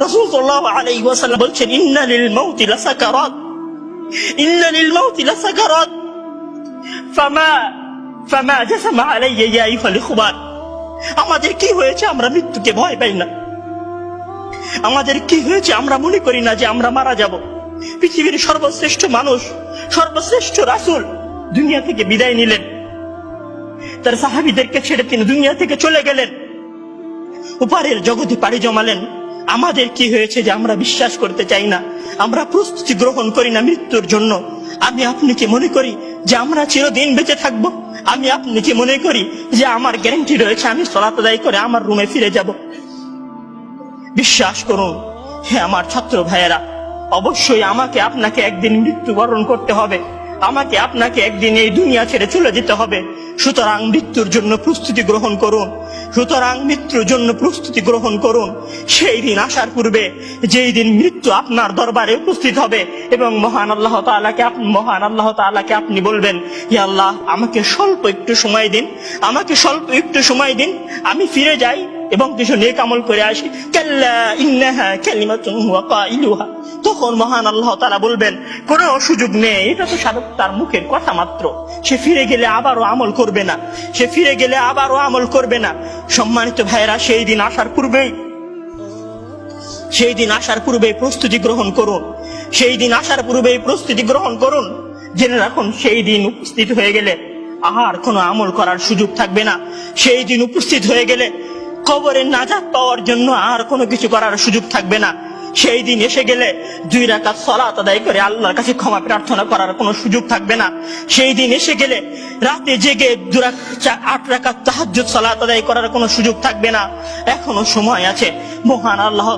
রাসূল সাল্লাল্লাহু আলাইহি ওয়াসাল্লাম বলছেন, ইন্না লিল মাউতি লাসাকারাত, ইন্না লিল মাউতি লাসাকারাত, ফামা জাসামা আলাইয়া ইয়া আইয়ুহাল ইখওয়ান। আমাদের কি হয়েছে আমরা মৃত্যুকে ভয় পাই না? আমাদের কি হয়েছে আমরা মনে করি না যে আমরা মারা যাব? পৃথিবীর সর্বশ্রেষ্ঠ মানুষ, সর্বশ্রেষ্ঠ রাসূল দুনিয়া থেকে বিদায় নিলেন, তার সাহাবীদেরকে ছেড়ে তিনি দুনিয়া থেকে চলে গেলেন, উপরের জগতে পাড়ি জমালেন। আমাদের কি হয়েছে যে আমরা বিশ্বাস করতে চাই না, আমরা প্রস্তুতি গ্রহণ করি না মৃত্যুর জন্য? আমি আপনি কি মনে করি যে আমরা চিরদিন বেঁচে থাকব? আমি আপনি কি মনে করি যে আমার গ্যারান্টি রয়েছে আমি সালাত আদায় করে আমার রুমে ফিরে যাব? বিশ্বাস করুন হে আমার ছাত্র ভাইয়েরা, অবশ্যই আমাকে আপনাকে একদিন মৃত্যুবরণ করতে হবে, আমাকে আপনাকে একদিন এই দুনিয়া ছেড়ে চলে যেতে হবে। সুতরাং মৃত্যুর জন্য প্রস্তুতি গ্রহণ করুন, সুতরাং মৃত্যুর জন্য প্রস্তুতি গ্রহণ করুন। সেই দিন আসার পূর্বে, যেই দিন মৃত্যু আপনার দরবারে উপস্থিত হবে এবং মহান আল্লাহ তাআলাকে আপনি বলবেন, হে আল্লাহ, আমাকে স্বল্প একটু সময় দিন, আমাকে স্বল্প একটু সময় দিন, আমি ফিরে যাই এবং কিছু নেক আমল করে আসি। কাল্লা ইন্নাহা কালিমাতুন ওয়া কাইলুহা। তখন মহান আল্লাহ তাআলা বলবেন, কোনো সুযোগ নেই, এটা তো তার মুখের কথা মাত্র, সে ফিরে গেলে আবারও আমল করবে না, সে ফিরে গেলে আবারও আমল করবে না। সম্মানিত ভাইরা, সেই দিন আসার পূর্বেই প্রস্তুতি গ্রহণ করুন, সেই দিন আসার পূর্বেই প্রস্তুতি গ্রহণ করুন। জেনে রাখুন, সেই দিন উপস্থিত হয়ে গেলে আর কোনো আমল করার সুযোগ থাকবে না। সেই দিন উপস্থিত হয়ে গেলে কবরের নাজাত পাওয়ার জন্য আর কোনো কিছু করার সুযোগ থাকবে না। সেই দিন এসে গেলে 2 রাকাত সালাত আদায় করে আল্লাহর কাছে ক্ষমা প্রার্থনা করার কোনো সুযোগ থাকবে না। সেই দিন এসে গেলে রাতে জেগে 8 রাকাত তাহাজ্জুদ সালাত আদায় করার কোনো সুযোগ থাকবে না। এখনো সময় আছে। মহান আল্লাহ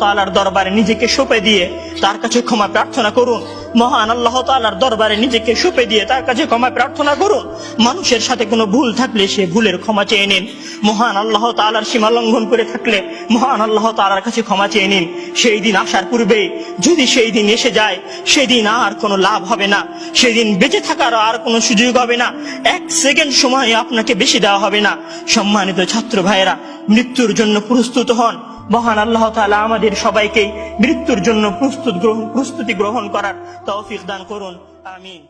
তাআলার দরবারে নিজেকে সঁপে দিয়ে তার কাছে ক্ষমা প্রার্থনা করুন। মহান আল্লাহ তাআলার দরবারে নিজেকে সঁপে দিয়ে তার কাছে ক্ষমা প্রার্থনা করুন। মানুষের সাথে কোনো ভুল থাকলে সে ভুলের ক্ষমা চেয়ে নিন। মহান আল্লাহ তাআলার সীমা লঙ্ঘন করে থাকলে মহান আল্লাহ তাআলার কাছে ক্ষমা চেয়ে নিন। সেই দিন আসার পূর্বে যদি সেই দিন এসে যায়, সেদিন আর কোনো লাভ হবে না, সেদিন বেঁচে থাকার আর কোনো সুযোগ হবে না, 1 সেকেন্ড সময় আপনাকে বেশি দেওয়া হবে না। সম্মানিত ছাত্র ভাইয়েরা, মৃত্যুর জন্য প্রস্তুত হন। মহান আল্লাহ তাআলা আমাদের সবাইকে মৃত্যুর জন্য প্রস্তুতি গ্রহণ করার তৌফিক দান করুন। আমিন।